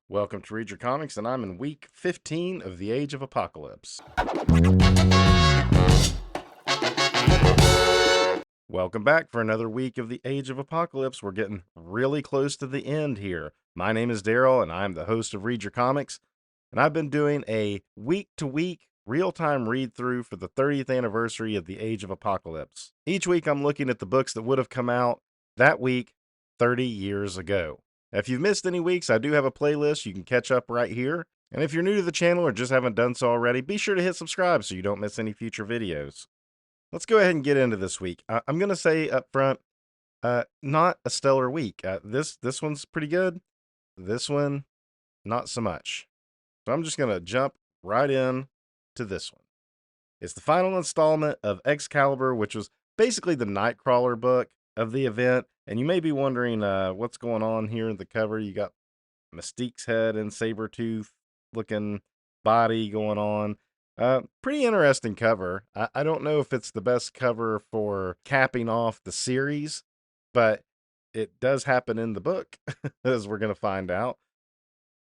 Welcome to Read Your Comics, and I'm in week 15 of the Age of Apocalypse. Welcome back for another week of the Age of Apocalypse. We're getting really close to the end here. My name is Daryl, and I'm the host of Read Your Comics, and I've been doing a week-to-week real-time read-through for the 30th anniversary of the Age of Apocalypse. Each week I'm looking at the books that would have come out that week 30 years ago. If you've missed any weeks, I do have a playlist you can catch up right here. And if you're new to the channel or just haven't done so already, be sure to hit subscribe so you don't miss any future videos. Let's go ahead and get into this week. I'm going to say up front, not a stellar week. This one's pretty good. This one, not so much. So I'm just going to jump right in to this one. It's the final installment of X-Calibre, which was basically the Nightcrawler book of the event. And you may be wondering what's going on here in the cover. You got Mystique's head and Sabretooth looking body going on. Pretty interesting cover. I don't know if it's the best cover for capping off the series, but it does happen in the book, as we're going to find out.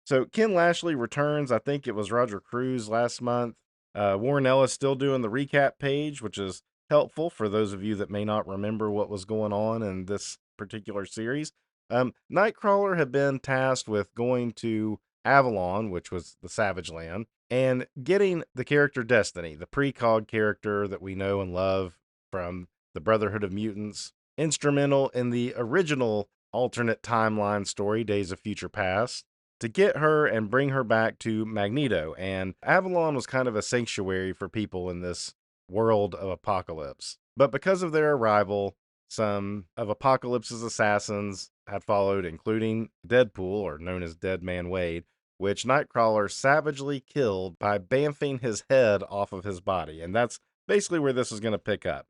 So Ken Lashley returns. I think it was Roger Cruz last month. Warren Ellis still doing the recap page, which is helpful for those of you that may not remember what was going on in this particular series. Nightcrawler had been tasked with going to Avalon, which was the Savage Land, and getting the character Destiny, the precog character that we know and love from the Brotherhood of Mutants, instrumental in the original alternate timeline story, Days of Future Past, to get her and bring her back to Magneto. And Avalon was kind of a sanctuary for people in this world of Apocalypse. But because of their arrival, some of Apocalypse's assassins had followed, including Deadpool, or known as Dead Man Wade, which Nightcrawler savagely killed by bamfing his head off of his body. And that's basically where this is going to pick up.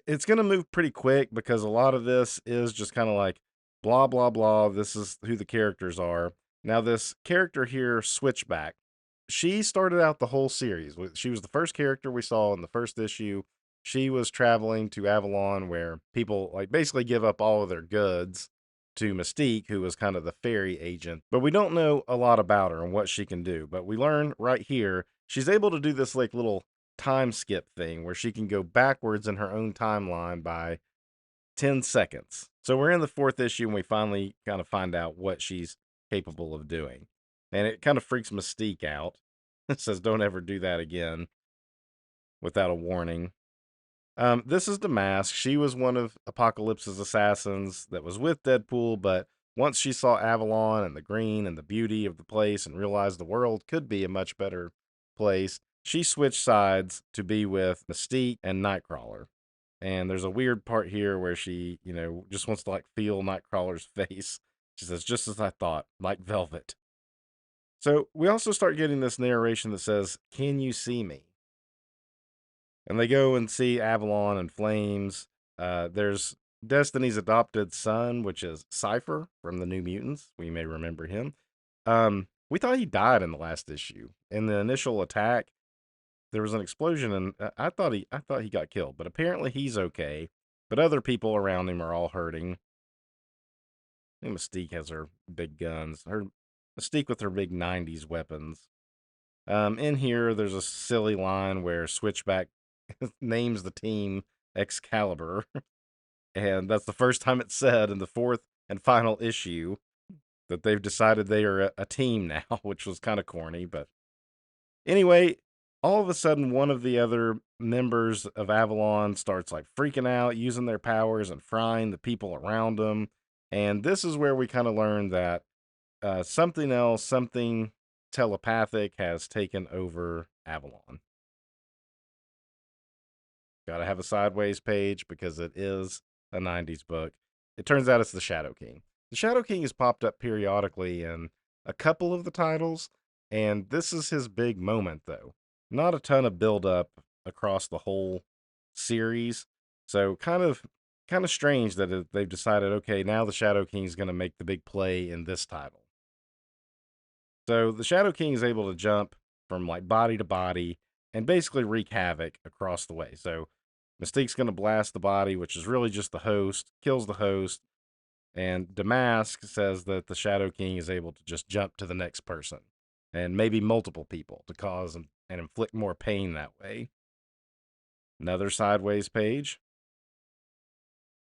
It's going to move pretty quick because a lot of this is just kind of like blah, blah, blah. This is who the characters are. Now, this character here, Switchback, she started out the whole series. She was the first character we saw in the first issue. She was traveling to Avalon where people like basically give up all of their goods to Mystique, who was kind of the fairy agent. But we don't know a lot about her and what she can do. But we learn right here, she's able to do this like little time skip thing where she can go backwards in her own timeline by 10 seconds. So we're in the fourth issue and we finally kind of find out what she's capable of doing. And it kind of freaks Mystique out. It says, don't ever do that again without a warning. This is Damask. She was one of Apocalypse's assassins that was with Deadpool, but once she saw Avalon and the green and the beauty of the place and realized the world could be a much better place, she switched sides to be with Mystique and Nightcrawler. And there's a weird part here where she, just wants to like feel Nightcrawler's face. She says, just as I thought, like velvet. So we also start getting this narration that says, can you see me? And they go and see Avalon in flames. There's Destiny's adopted son, which is Cypher from the New Mutants. We may remember him. We thought he died in the last issue. In the initial attack, there was an explosion, and I thought he got killed. But apparently he's okay. But other people around him are all hurting. I think Mystique has her big guns. Mystique with her big 90s weapons. In here, there's a silly line where Switchback names the team X-Calibre. And that's the first time it's said in the fourth and final issue that they've decided they are a team now, which was kind of corny. But anyway, all of a sudden, one of the other members of Avalon starts like freaking out, using their powers and frying the people around them. And this is where we kind of learn that something else, something telepathic has taken over Avalon. Got to have a sideways page because it is a 90s book. It turns out it's the Shadow King. The Shadow King has popped up periodically in a couple of the titles, and this is his big moment, though. Not a ton of build-up across the whole series, so kind of strange that they've decided, okay, now the Shadow King is going to make the big play in this title. So the Shadow King is able to jump from like body to body and basically wreak havoc across the way. So Mystique's going to blast the body, which is really just the host, kills the host, And Damask says that the Shadow King is able to just jump to the next person and maybe multiple people to cause and inflict more pain that way. Another sideways page.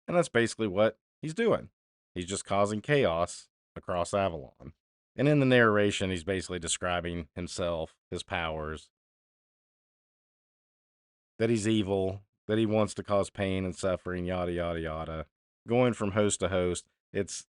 And that's basically what he's doing. He's just causing chaos across Avalon. And in the narration, he's basically describing himself, his powers, that he's evil, that he wants to cause pain and suffering, yada, yada, yada. Going from host to host, it's,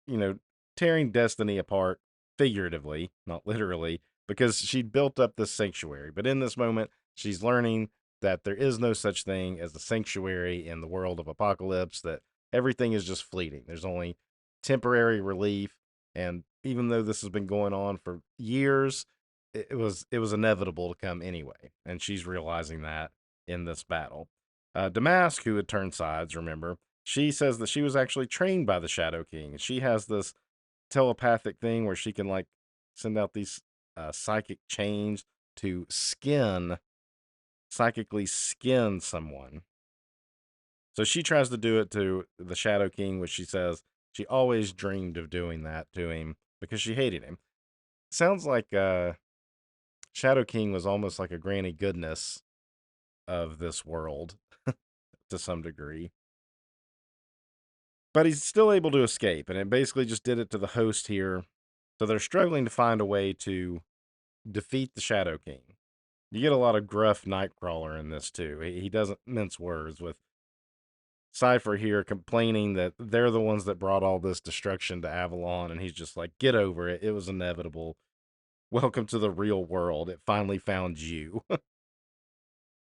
tearing Destiny apart figuratively, not literally, because she'd built up this sanctuary. But in this moment, she's learning that there is no such thing as a sanctuary in the world of Apocalypse, that everything is just fleeting. There's only temporary relief. And even though this has been going on for years, it was inevitable to come anyway. And she's realizing that in this battle. Damask, who had turned sides, remember, she says that she was actually trained by the Shadow King. She has this telepathic thing where she can like send out these psychic chains to psychically skin someone. So she tries to do it to the Shadow King, which she says she always dreamed of doing that to him because she hated him. Sounds like Shadow King was almost like a Granny Goodness of this world to some degree. But he's still able to escape, and it basically just did it to the host here. So they're struggling to find a way to defeat the Shadow King. You get a lot of gruff Nightcrawler in this too. He doesn't mince words, with Cypher here complaining that they're the ones that brought all this destruction to Avalon, and he's just like, get over it. It was inevitable. Welcome to the real world. It finally found you.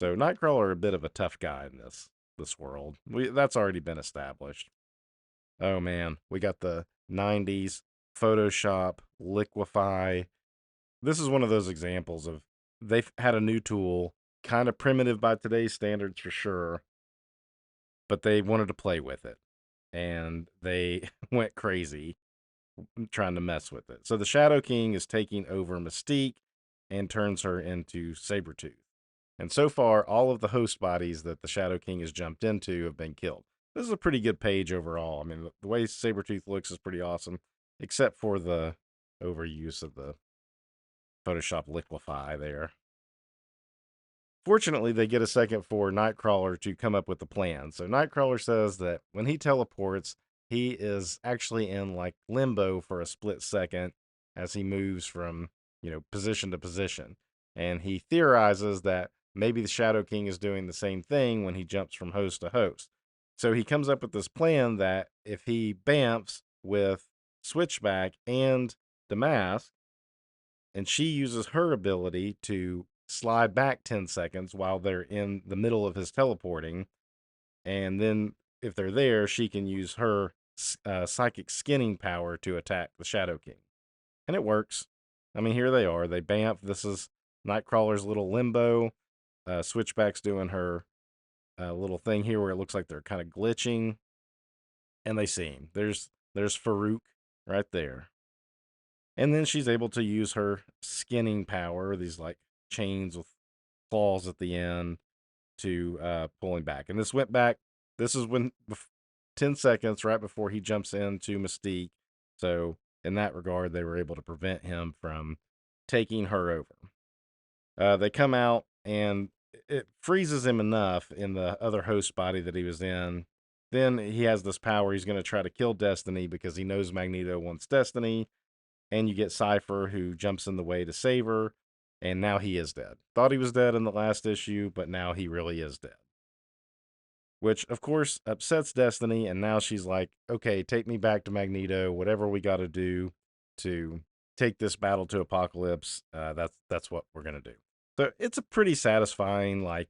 So Nightcrawler a bit of a tough guy in this world. That's already been established. Oh man, we got the 90s Photoshop, liquefy. This is one of those examples of they've had a new tool, kind of primitive by today's standards for sure, but they wanted to play with it and they went crazy trying to mess with it. So the Shadow King is taking over Mystique and turns her into Sabretooth. And so far, all of the host bodies that the Shadow King has jumped into have been killed. This is a pretty good page overall. I mean, the way Sabretooth looks is pretty awesome, except for the overuse of the Photoshop liquefy there. Fortunately, they get a second for Nightcrawler to come up with the plan. So Nightcrawler says that when he teleports, he is actually in like limbo for a split second as he moves from, position to position. And he theorizes that maybe the Shadow King is doing the same thing when he jumps from host to host. So he comes up with this plan that if he bamfs with Switchback and Damask, and she uses her ability to slide back 10 seconds while they're in the middle of his teleporting. And then if they're there, she can use her psychic skinning power to attack the Shadow King. And it works. I mean, here they are. They bamf. This is Nightcrawler's little limbo. Switchback's doing her little thing here where it looks like they're kind of glitching. And they see him. There's Farouk right there. And then she's able to use her skinning power, these like chains with claws at the end, to pull him back. And this went back. This is when 10 seconds right before he jumps into Mystique. So in that regard, they were able to prevent him from taking her over. They come out and it freezes him enough in the other host body that he was in. Then he has this power. He's going to try to kill Destiny because he knows Magneto wants Destiny. And you get Cypher, who jumps in the way to save her, and now he is dead. Thought he was dead in the last issue, but now he really is dead. Which, of course, upsets Destiny, and now she's like, okay, take me back to Magneto, whatever we got to do to take this battle to Apocalypse, that's what we're going to do. So it's a pretty satisfying, like,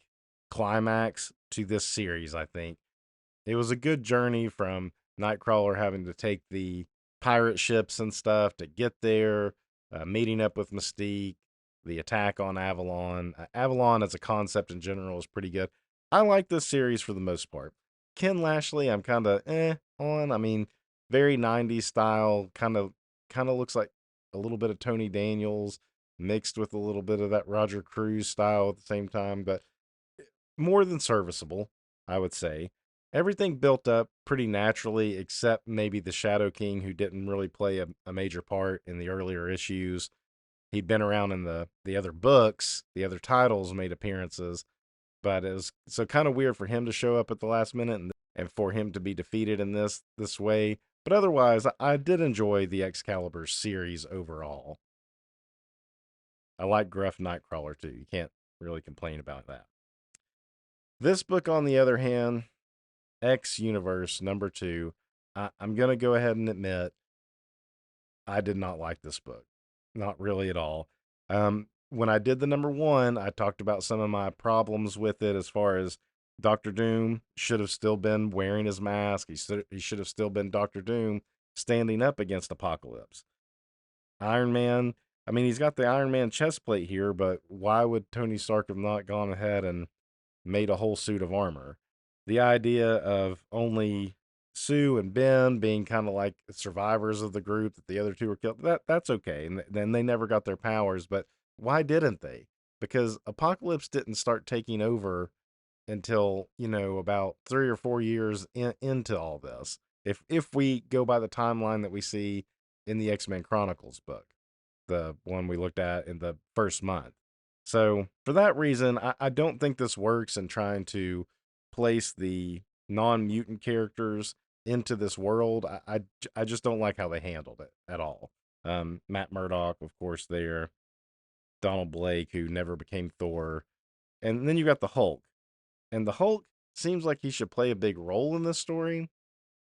climax to this series, I think. It was a good journey from Nightcrawler having to take the pirate ships and stuff to get there, meeting up with Mystique, the attack on Avalon. Avalon as a concept in general is pretty good. I like this series for the most part. Ken Lashley, I'm kind of on. I mean, very 90s style, kind of looks like a little bit of Tony Daniels mixed with a little bit of that Roger Cruz style at the same time, but more than serviceable, I would say. everything built up pretty naturally, except maybe the Shadow King, who didn't really play a major part in the earlier issues. He'd been around in the other books, the other titles made appearances, but it was so kind of weird for him to show up at the last minute and for him to be defeated in this way. But otherwise, I did enjoy the Excalibur series overall. I like Gruff Nightcrawler too. You can't really complain about that. This book, on the other hand, X-Universe #2, I'm going to go ahead and admit I did not like this book. Not really at all. When I did the #1, I talked about some of my problems with it as far as Doctor Doom should have still been wearing his mask. He should have still been Doctor Doom standing up against Apocalypse. Iron Man, I mean, he's got the Iron Man chest plate here, but why would Tony Stark have not gone ahead and made a whole suit of armor? The idea of only Sue and Ben being kind of like survivors of the group, that the other two were killed, that's okay. And then they never got their powers, but why didn't they? Because Apocalypse didn't start taking over until, about 3 or 4 years into all this. If we go by the timeline that we see in the X-Men Chronicles book, the one we looked at in the first month. So for that reason, I don't think this works in trying to place the non-mutant characters into this world. I just don't like how they handled it at all. Matt Murdock, of course, there. Donald Blake, who never became Thor. And then you got the Hulk. And the Hulk seems like he should play a big role in this story.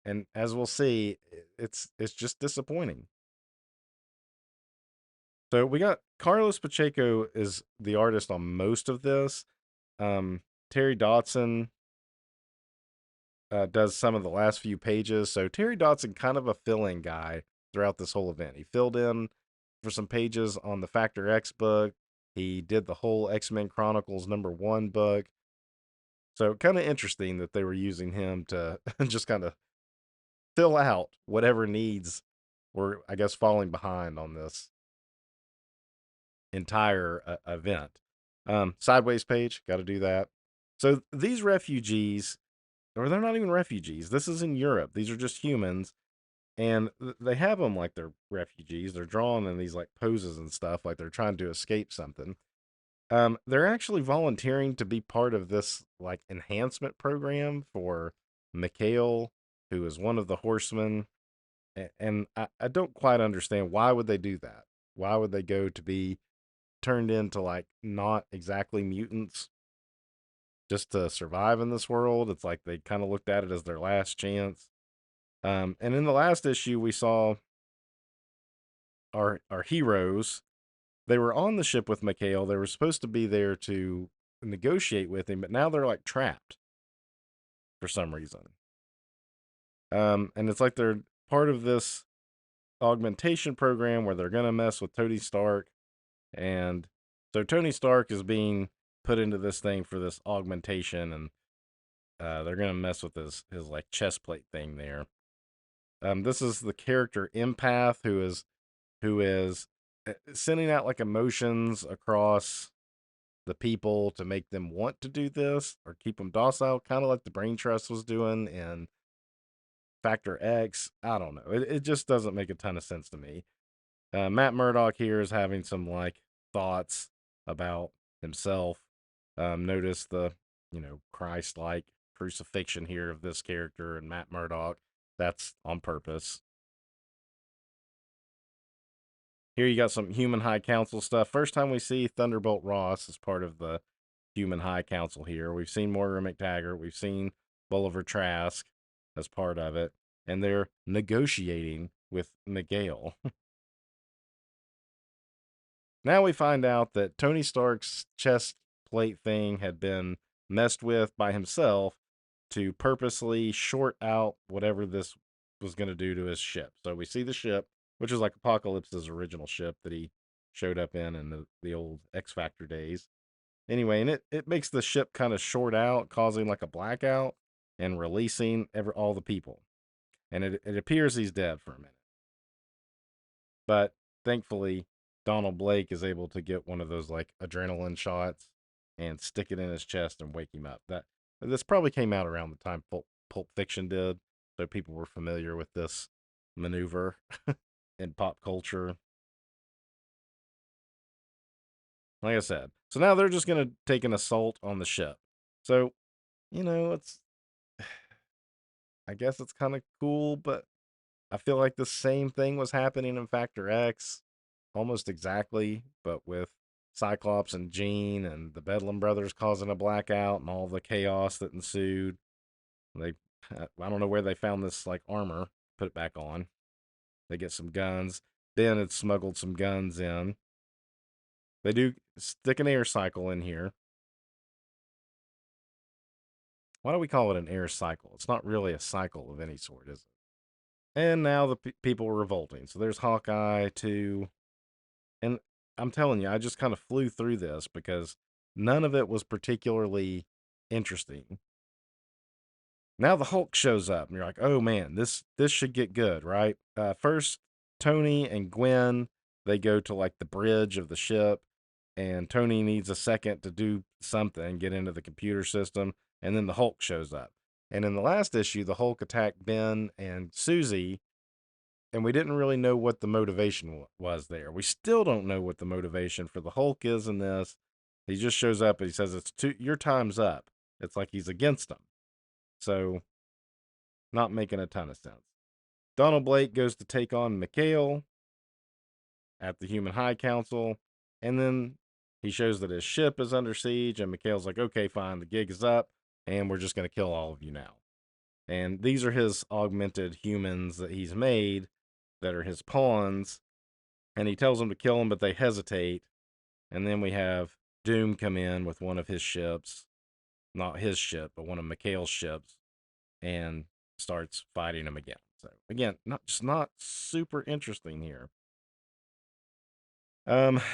And as we'll see, it's just disappointing. So we got Carlos Pacheco is the artist on most of this. Terry Dodson does some of the last few pages. So Terry Dodson, kind of a fill-in guy throughout this whole event. He filled in for some pages on the Factor X book. He did the whole X-Men Chronicles #1 book. So kind of interesting that they were using him to just kind of fill out whatever needs were, I guess, falling behind on this entire event. Sideways page, got to do that. So these refugees, or they're not even refugees. This is in Europe. These are just humans, and they have them like they're refugees. They're drawn in these like poses and stuff, like they're trying to escape something. They're actually volunteering to be part of this like enhancement program for Mikhail, who is one of the horsemen. And I don't quite understand, why would they do that? Why would they go to be turned into like not exactly mutants just to survive in this world? It's like they kind of looked at it as their last chance. And in the last issue, we saw our heroes. They were on the ship with Mikhail. They were supposed to be there to negotiate with him, but now they're like trapped for some reason. And it's like they're part of this augmentation program where they're gonna mess with Tony Stark, and so Tony Stark is being put into this thing for this augmentation, and they're gonna mess with his like chest plate thing there. This is the character Empath, who is sending out like emotions across the people to make them want to do this or keep them docile, kind of like the Brain Trust was doing in Factor X. I don't know. It just doesn't make a ton of sense to me. Matt Murdock here is having some like thoughts about himself. Notice the, Christ-like crucifixion here of this character and Matt Murdock. That's on purpose. Here you got some Human High Council stuff. First time we see Thunderbolt Ross as part of the Human High Council here. We've seen Moira McTaggart. We've seen Bolivar Trask as part of it. And they're negotiating with Miguel. Now we find out that Tony Stark's chest plate thing had been messed with by himself to purposely short out whatever this was going to do to his ship. So we see the ship, which is like Apocalypse's original ship that he showed up in the old X Factor days. Anyway, and it makes the ship kind of short out, causing like a blackout and releasing all the people. And it appears he's dead for a minute. But thankfully, Donald Blake is able to get one of those like adrenaline shots and stick it in his chest and wake him up. This probably came out around the time Pulp Fiction did. So people were familiar with this maneuver in pop culture. Like I said. So now they're just going to take an assault on the ship. So, it's, I guess it's kind of cool, but I feel like the same thing was happening in Factor X almost exactly, but with Cyclops and Jean and the Bedlam brothers causing a blackout and all the chaos that ensued. They, I don't know where they found this like armor, put it back on. They get some guns. Ben had smuggled some guns in. They do stick an air cycle in here. Why do we call it an air cycle? It's not really a cycle of any sort, is it? And now the people are revolting. So there's Hawkeye too. And I'm telling you, I just kind of flew through this because none of it was particularly interesting. Now the Hulk shows up, and you're like, "Oh man, this should get good, right?" First, Tony and Gwen they go to like the bridge of the ship, and Tony needs a second to do something, get into the computer system, and then the Hulk shows up. And in the last issue, the Hulk attacked Ben and Susie, and we didn't really know what the motivation was there. We still don't know what the motivation for the Hulk is in this. He just shows up and he says, your time's up." It's like he's against them. So, not making a ton of sense. Donald Blake goes to take on Mikhail at the Human High Council, and then he shows that his ship is under siege, and Mikhail's like, "Okay, fine, the gig is up, and we're just going to kill all of you now." And these are his augmented humans that he's made that are his pawns, and he tells them to kill them, but they hesitate. And then we have Doom come in with one of his ships, not his ship, but one of Mikhail's ships, and starts fighting him again. So again, not super interesting here.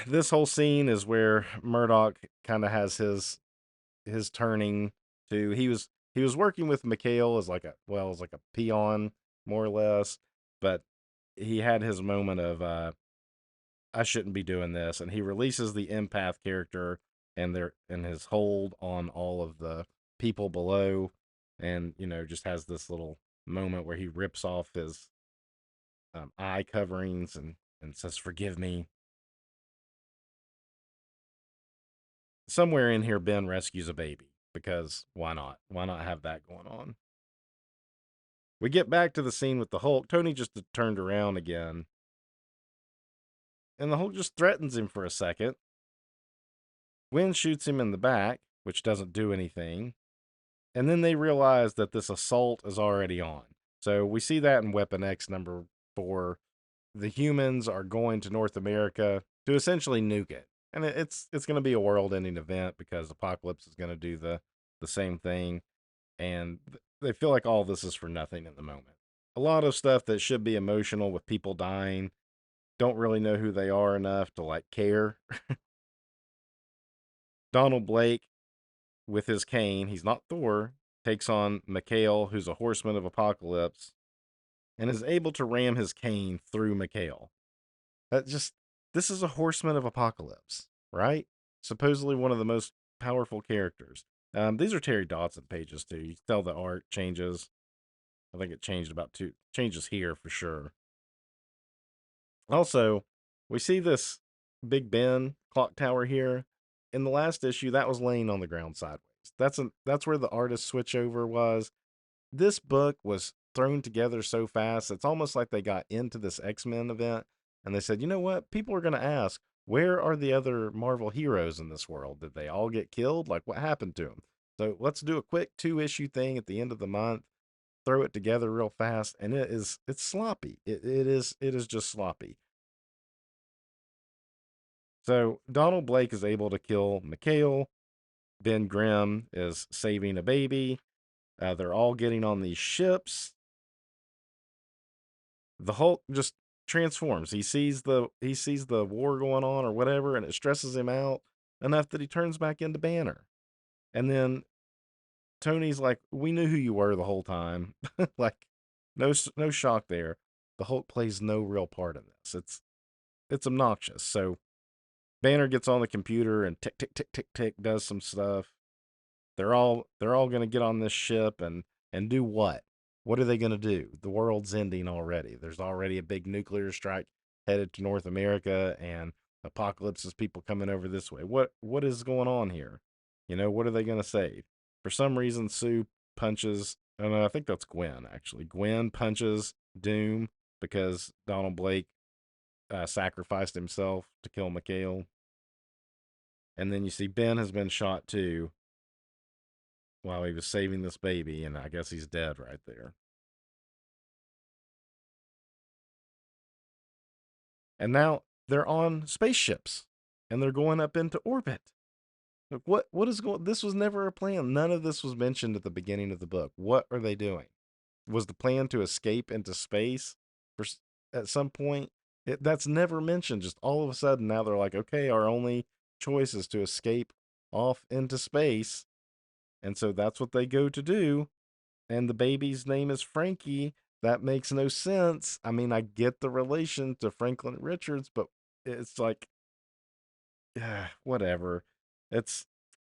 This whole scene is where Murdoch kind of has his turning to he was working with Mikhail as as like a peon more or less, but he had his moment of I shouldn't be doing this, and he releases the empath character and his hold on all of the people below, and just has this little moment where he rips off his eye coverings and says, "Forgive me." Somewhere in here, Ben rescues a baby because why not? Why not have that going on? We get back to the scene with the Hulk. Tony just turned around again, and the Hulk just threatens him for a second. Gwen shoots him in the back, which doesn't do anything. And then they realize that this assault is already on. So we see that in Weapon X #4. The humans are going to North America to essentially nuke it. And it's going to be a world-ending event because Apocalypse is going to do the same thing. And they feel like all this is for nothing at the moment. A lot of stuff that should be emotional with people dying don't really know who they are enough to like care. Donald Blake with his cane, he's not Thor, takes on Mikhail, who's a horseman of Apocalypse, and is able to ram his cane through Mikhail. This is a horseman of Apocalypse, right? Supposedly one of the most powerful characters. These are Terry Dodson pages too. You can tell the art changes. I think it changed changes here for sure. Also, we see this Big Ben clock tower here. In the last issue, that was laying on the ground sideways. That's where the artist switchover was. This book was thrown together so fast. It's almost like they got into this X-Men event and they said, "You know what? People are going to ask, where are the other Marvel heroes in this world? Did they all get killed? Like what happened to them?" So let's do a quick 2-issue thing at the end of the month, throw it together real fast, and it's sloppy. It is just sloppy. So Donald Blake is able to kill Mikhail. Ben Grimm is saving a baby. They're all getting on these ships. The Hulk just transforms. He sees the war going on or whatever, and it stresses him out enough that he turns back into Banner. And then Tony's like, "We knew who you were the whole time." Like, no shock there. The Hulk plays no real part in this. It's obnoxious. So Banner gets on the computer and tick tick tick tick tick does some stuff. They're all going to get on this ship, and And do what? What are they going to do? The world's ending already. There's already a big nuclear strike headed to North America, and Apocalypse's people coming over this way. What is going on here? What are they going to save? For some reason, Sue punches, and I think that's Gwen, actually. Gwen punches Doom because Donald Blake sacrificed himself to kill Mikhail. And then you see Ben has been shot too while he was saving this baby, and I guess he's dead right there. And now they're on spaceships, and they're going up into orbit. Like, what is going? This was never a plan. None of this was mentioned at the beginning of the book. What are they doing? Was the plan to escape into space at some point? That's never mentioned. Just all of a sudden now they're like, okay, our only choice is to escape off into space. And so that's what they go to do. And the baby's name is Frankie. That makes no sense. I mean, I get the relation to Franklin Richards, but it's like, whatever.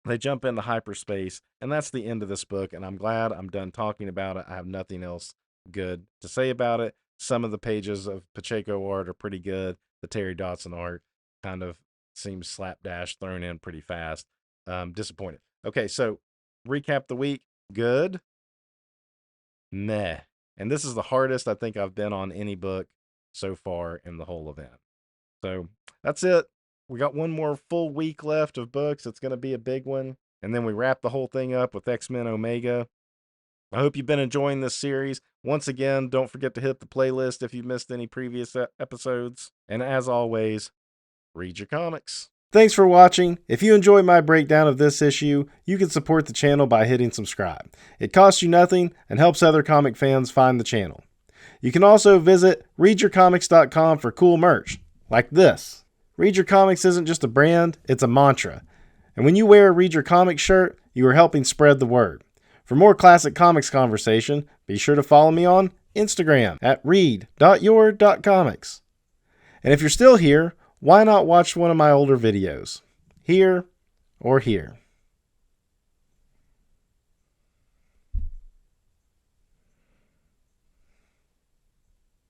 They jump into hyperspace, and that's the end of this book. And I'm glad I'm done talking about it. I have nothing else good to say about it. Some of the pages of Pacheco art are pretty good. The Terry Dodson art kind of seems slapdash thrown in pretty fast. Disappointed. Okay, so recap the week. Good. Meh. And this is the hardest I think I've been on any book so far in the whole event. So that's it. We got one more full week left of books. It's going to be a big one. And then we wrap the whole thing up with X-Men Omega. I hope you've been enjoying this series. Once again, don't forget to hit the playlist if you missed any previous episodes. And as always, read your comics. Thanks for watching. If you enjoyed my breakdown of this issue, you can support the channel by hitting subscribe. It costs you nothing and helps other comic fans find the channel. You can also visit readyourcomics.com for cool merch, like this. Read Your Comics isn't just a brand, it's a mantra. And when you wear a Read Your Comics shirt, you are helping spread the word. For more classic comics conversation, be sure to follow me on Instagram at read.your.comics. And if you're still here, why not watch one of my older videos? Here or here.